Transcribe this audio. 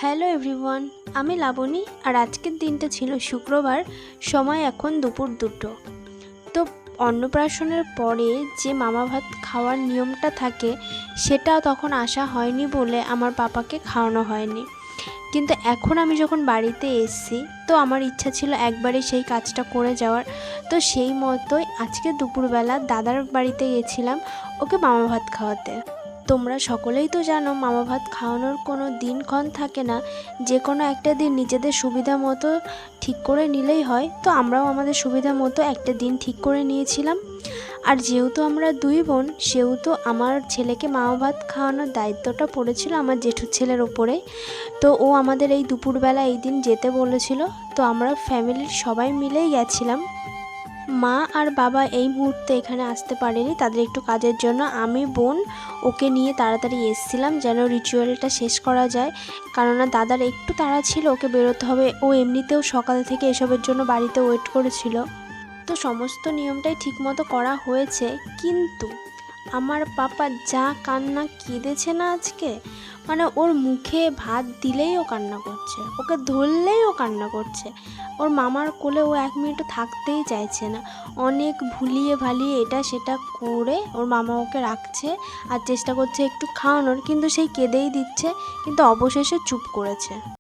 Hello everyone, আমি লাবণী। আর আজকের দিনটা ছিল শুক্রবার, সময় এখন দুপুর 2টো। তো অন্নপ্রাশনের পরে যে মামা ভাত খাওয়ার নিয়মটা থাকে সেটা তখন আসা হয়নি বলে আমার পাপাকে খাওয়ানো হয়নি। কিন্তু এখন আমি যখন বাড়িতে এসেছি তো আমার ইচ্ছা ছিল একবারে সেই কাজটা করে যাওয়ার। তো সেই মতোই আজকে দুপুরবেলা দাদার বাড়িতে গেছিলাম ওকে মামা ভাত খাওয়াতে। তোমরা সকলেই তো জানো মামা ভাত খাওয়ানোর কোনো দিনক্ষণ থাকে না, যে কোনো একটা দিন নিজেদের সুবিধা মতো ঠিক করে নিলেই হয়। তো আমরাও আমাদের সুবিধা মতো একটা দিন ঠিক করে নিয়েছিলাম। আর যেহেতু আমরা 2 বোন, সেহেতু আমার ছেলেকে মামা ভাত খাওয়ানোর দায়িত্বটা পড়েছিল আমার জেঠুর ছেলের ওপরে। তো ও আমাদের এই দুপুরবেলা এই দিন যেতে বলেছিল। তো আমরা ফ্যামিলির সবাই মিলেই গেছিলাম। মা আর বাবা এই মুহূর্তে এখানে আসতে পারেনি, তাদের একটু কাজের জন্য। আমি বোন ওকে নিয়ে তাড়াতাড়ি এসেছিলাম যেন রিচুয়ালটা শেষ করা যায়, কেননা দাদার একটু তাড়া ছিল, ওকে বেরোতে হবে। ও এমনিতেও সকাল থেকে এসবের জন্য বাড়িতে ওয়েট করেছিল। তো সমস্ত নিয়মটাই ঠিকমতো করা হয়েছে, কিন্তু আমার পাপা যা কান্না কেঁদেছে না আজকে, মানে ওর মুখে ভাত দিলেই ও কান্না করছে, ওকে ধরলেই ও কান্না করছে। ওর মামার কোলে ও 1 মিনিটও থাকতেই চাইছে না। অনেক ভুলিয়ে ভালিয়ে এটা সেটা করে ওর মামা ওকে রাখছে আর চেষ্টা করছে একটু খাওয়ানোর, কিন্তু সেই কেঁদেই দিচ্ছে, কিন্তু অবশেষে চুপ করেছে।